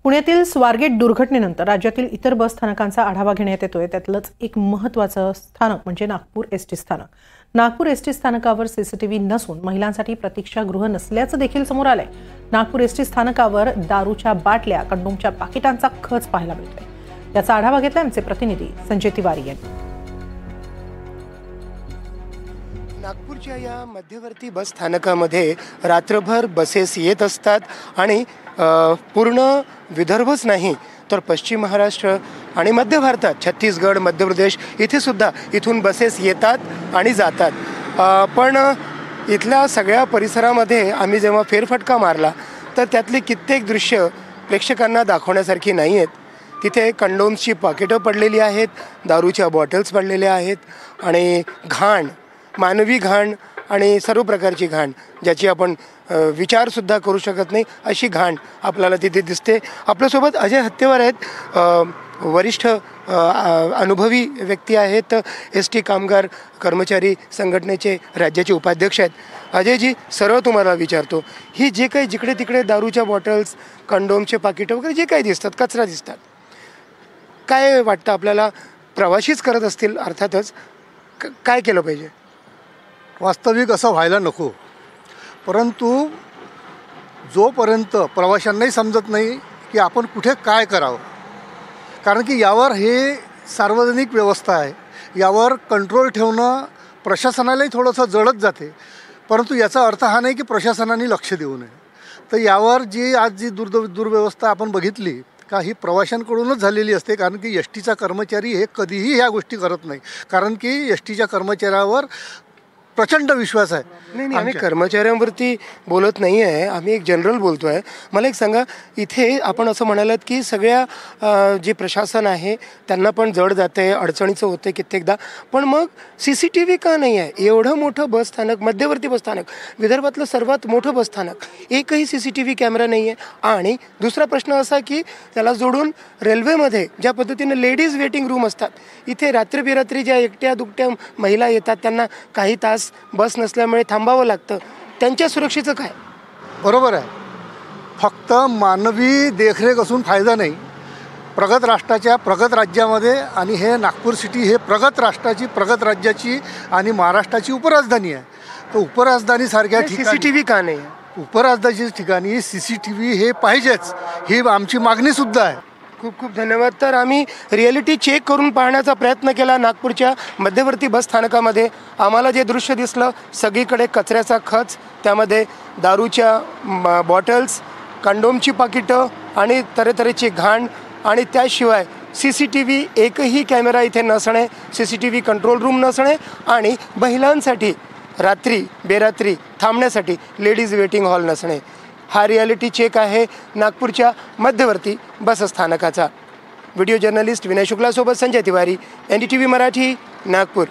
पुण्यातील स्वारगेट दुर्घटनेनंतर राज्यातील इतर बस स्थानकांचा आढावा घेण्यात येतोय। त्यातलंच एक महत्त्वाचं स्थानक म्हणजे नागपूर एसटी स्थानक। नागपूर एसटी स्थानकावर सीसीटीव्ही नसून महिलांसाठी प्रतीक्षागृह नसल्याचं देखील समोर आलंय। नागपूर एसटी स्थानकावर दारूच्या बाटल्या, कंडोमच्या पाकिटांचा खच पाहायला मिळतोय। याचा आढावा घेतला आमचे प्रतिनिधी संजय तिवारी यांनी। नागपूरच्या या मध्यवर्ती बस स्थानकामध्ये रात्रभर बसेस येत असतात आणि पूर्ण विदर्भच नाही तर पश्चिम महाराष्ट्र आणि मध्य भारतात छत्तीसगड, मध्य प्रदेश इथे सुद्धा इथून बसेस येतात आणि जातात। पण इथल्या सगळ्या परिसरामध्ये आम्ही जेव्हा फेरफटका मारला तर त्यातली कित्येक दृश्य प्रेक्षकांना दाखवण्यासारखी नाही आहेत। तिथे कंडोम्सची पाकिटं पडलेली आहेत, दारूच्या बॉटल्स पडलेल्या आहेत आणि घाण, मानवी घाण आणि सर्व प्रकारची घाण ज्याची आपण विचारसुद्धा करू शकत नाही अशी घाण आपल्याला तिथे दिसते। आपल्यासोबत अजय हत्तेवार आहेत, वरिष्ठ अनुभवी व्यक्ती आहेत, एसटी कामगार कर्मचारी संघटनेचे राज्याचे उपाध्यक्ष आहेत। अजयजी, सरळ तुम्हाला विचारतो, ही जे काही जिकडे तिकडे दारूच्या बॉटल्स, कंडोमचे पाकिटं वगैरे जे काही दिसतात, कचरा दिसतात, काय वाटतं आपल्याला? प्रवासीच करत असतील अर्थातच, काय केलं पाहिजे? वास्तविक असं व्हायला नको, परंतु जोपर्यंत प्रवाशांनाही समजत नाही की आपण कुठे काय करावं, कारण की यावर हे सार्वजनिक व्यवस्था आहे, यावर कंट्रोल ठेवणं प्रशासनालाही थोडंसं जडत जाते। परंतु याचा अर्थ हा नाही की प्रशासनाने लक्ष देऊ नये। तर यावर जी दुर्व्यवस्था आपण बघितली का ही प्रवाशांकडूनच झालेली असते, कारण की एस टीचा कर्मचारी हे कधीही ह्या गोष्टी करत नाही, कारण की एस टीच्या कर्मचाऱ्यावर प्रचंड विश्वास आहे। नाही, आम्ही कर्मचाऱ्यांवरती बोलत नाही आहे, आम्ही एक जनरल बोलतो आहे। मला एक सांगा, इथे आपण असं म्हणालात की सगळ्या जे प्रशासन आहे त्यांना पण जड जाते, अडचणीचं होते कित्येकदा, पण मग CCTV का नाही आहे? एवढं मोठं बस स्थानक, मध्यवर्ती बस स्थानक, विदर्भातलं सर्वात मोठं बस स्थानक, एकही CCTV कॅमेरा नाही आहे। आणि दुसरा प्रश्न असा की त्याला जोडून रेल्वेमध्ये ज्या पद्धतीने लेडीज वेटिंग रूम असतात, इथे रात्री ज्या एकट्या दुकट्या महिला येतात त्यांना काही तास बस नसल्यामुळे थांबावं लागतं, त्यांच्या सुरक्षेचं काय? बरोबर आहे, फक्त मानवी देखरेख असून फायदा नाही। प्रगत राष्ट्राच्या प्रगत राज्यामध्ये, आणि हे नागपूर सिटी हे प्रगत राष्ट्राची, प्रगत राज्याची आणि महाराष्ट्राची उपराजधानी आहे। तर उपराजधानीसारख्या ठिकाणी CCTV का नाही? उपराजधानीच्या ठिकाणी CCTV हे पाहिजेच, ही आमची मागणीसुद्धा आहे। खूप खूप धन्यवाद। तर आम्ही रिॲलिटी चेक करून पाहण्याचा प्रयत्न केला नागपूरच्या मध्यवर्ती बस स्थानकामध्ये। आम्हाला जे दृश्य दिसलं, सगळीकडे कचऱ्याचा खच, त्यामध्ये दारूच्या बॉटल्स, कंडोमची पाकिटं आणि तऱ्हेतऱ्हेची घाण, आणि त्याशिवाय CCTV एकही कॅमेरा इथे नसणे, CCTV कंट्रोल रूम नसणे आणि महिलांसाठी रात्री बेरात्री थांबण्यासाठी लेडीज वेटिंग हॉल नसणे। हा रिॲलिटी चेक आहे नागपूरच्या मध्यवर्ती बस स्थानकाचा। व्हिडिओ जर्नलिस्ट विनय शुक्लासोबत संजय तिवारी, NDTV मराठी, नागपूर।